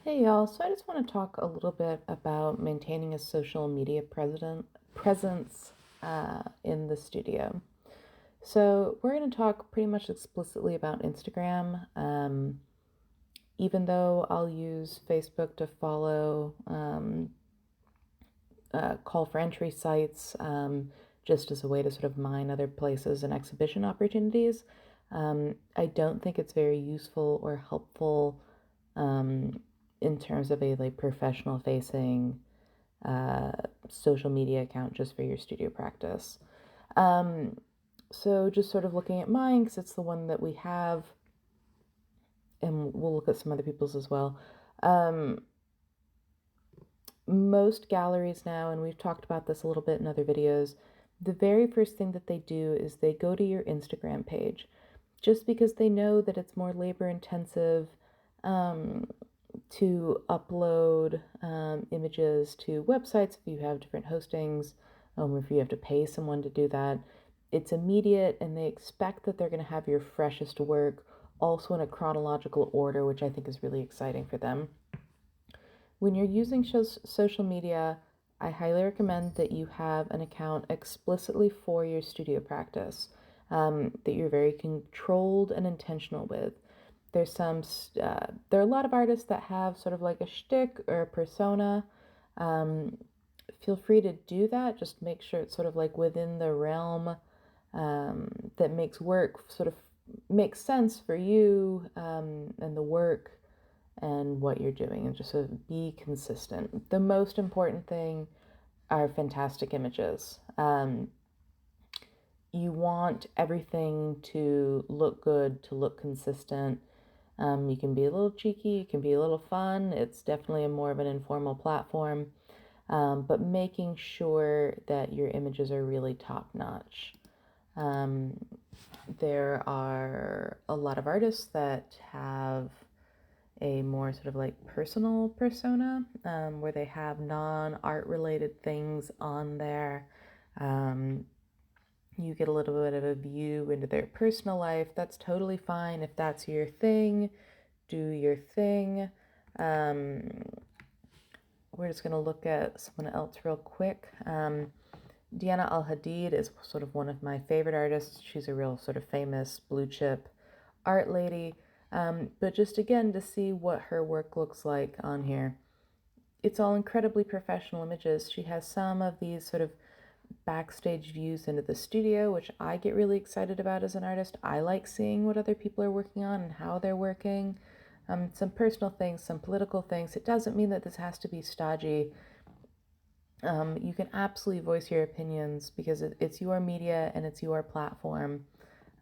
Hey y'all, so I just want to talk a little bit about maintaining a social media presence in the studio. So we're going to talk pretty much explicitly about Instagram, even though I'll use Facebook to follow call for entry sites just as a way to sort of mine other places and exhibition opportunities. I don't think it's very useful or helpful in terms of a like professional facing uh, social media account just for your studio practice. Um, so just sort of looking at mine because it's the one that we have, and we'll look at some other people's as well. Um, Most galleries now, and we've talked about this a little bit in other videos, the very first thing that they do is they go to your Instagram page just because they know that it's more labor intensive um, to upload images to websites if you have different hostings, or if you have to pay someone to do that. It's immediate, and they expect that they're going to have your freshest work also in a chronological order, which I think is really exciting for them. When you're using social media, I highly recommend that you have an account explicitly for your studio practice, that you're very controlled and intentional with. There's there are a lot of artists that have sort of like a shtick or a persona. Um, Feel free to do that. Just make sure it's sort of like within the realm that makes work sort of makes sense for you and the work and what you're doing, and just sort of be consistent. The most important thing are fantastic images. You want everything to look good, to look consistent. You can be a little cheeky, you can be a little fun. It's definitely a more of an informal platform, but making sure that your images are really top notch. Um, there are a lot of artists that have a more sort of like personal persona where they have non art related things on there. Um, you get a little bit of a view into their personal life. That's totally fine. If that's your thing, do your thing. Um, we're just going to look at someone else real quick. Deanna Al Hadid is sort of one of my favorite artists. She's a real sort of famous blue chip art lady. But just again, to see what her work looks like on here, it's all incredibly professional images. She has some of these sort of backstage views into the studio, which I get really excited about as an artist. I like seeing what other people are working on and how they're working. Some personal things, some political things. It doesn't mean that this has to be stodgy. You can absolutely voice your opinions because it's your media and it's your platform.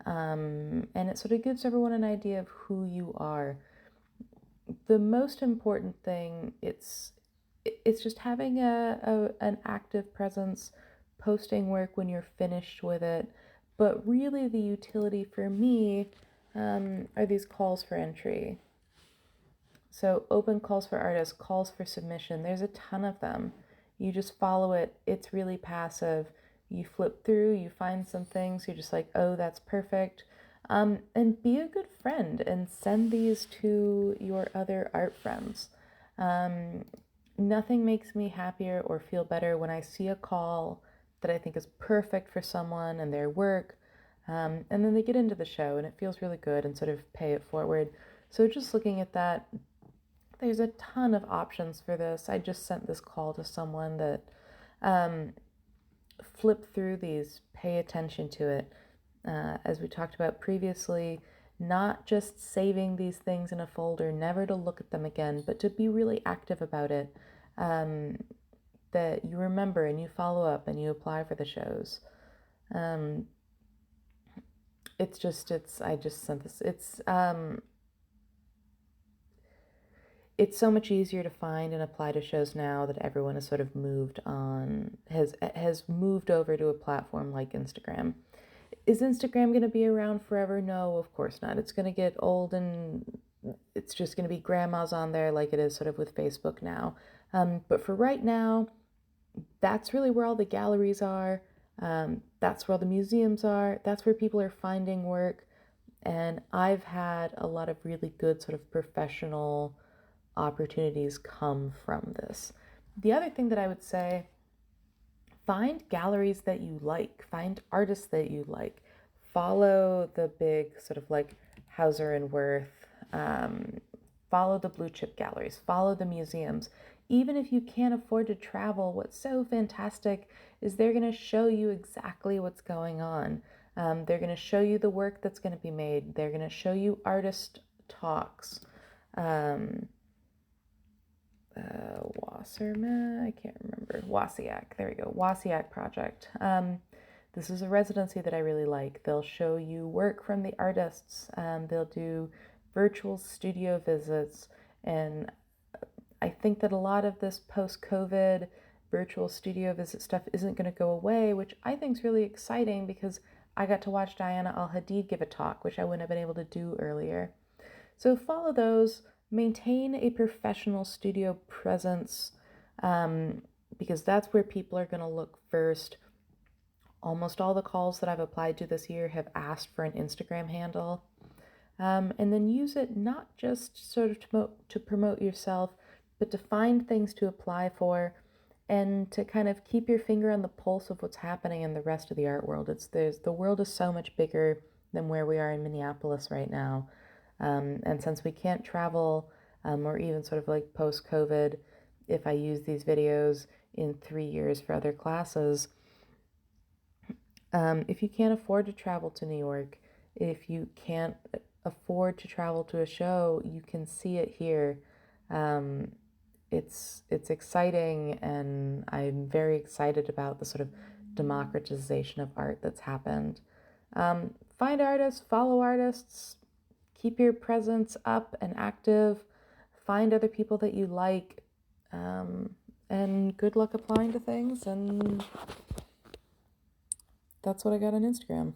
And it sort of gives everyone an idea of who you are. The most important thing, it's just having an active presence, posting work when you're finished with it. But really, the utility for me are these calls for entry. So, open calls for artists, calls for submission, there's a ton of them. You just follow it, it's really passive. You flip through, you find some things, you're just like, oh, that's perfect. And be a good friend and send these to your other art friends. Nothing makes me happier or feel better when I see a call that I think is perfect for someone and their work. And then they get into the show and it feels really good and sort of pay it forward. So just looking at that, there's a ton of options for this. I just sent this call to someone that flip through these, pay attention to it. As we talked about previously, not just saving these things in a folder, never to look at them again, but to be really active about it. That you remember and you follow up and you apply for the shows. Um, I just sent this. It's so much easier to find and apply to shows now that everyone has sort of moved on, has moved over to a platform like Instagram. Is Instagram going to be around forever? No, of course not. It's going to get old and it's just going to be grandmas on there like it is sort of with Facebook now. But for right now, that's really where all the galleries are. That's where all the museums are. That's where people are finding work. And I've had a lot of really good sort of professional opportunities come from this. The other thing that I would say, find galleries that you like, find artists that you like, follow the big sort of like Hauser and Wirth, follow the blue chip galleries, follow the museums. Even if you can't afford to travel, what's so fantastic is they're going to show you exactly what's going on. They're going to show you the work that's going to be made. They're going to show you artist talks. Wasserman, I can't remember. Wasiak, there we go. Wasiak Project. This is a residency that I really like. They'll show you work from the artists. They'll do virtual studio visits. And I think that a lot of this post-COVID virtual studio visit stuff isn't going to go away, which I think is really exciting because I got to watch Diana Al-Hadid give a talk, which I wouldn't have been able to do earlier. So follow those, maintain a professional studio presence, because that's where people are going to look first. Almost all the calls that I've applied to this year have asked for an Instagram handle. And then use it not just sort of to promote yourself, but to find things to apply for and to kind of keep your finger on the pulse of what's happening in the rest of the art world. The world is so much bigger than where we are in Minneapolis right now. And since we can't travel, or even sort of like post-COVID, if I use these videos in 3 years for other classes, if you can't afford to travel to New York, if you can't afford to travel to a show, you can see it here. It's exciting, and I'm very excited about the sort of democratization of art that's happened. Find artists, follow artists, keep your presence up and active, find other people that you like, and good luck applying to things. And that's what I got on Instagram.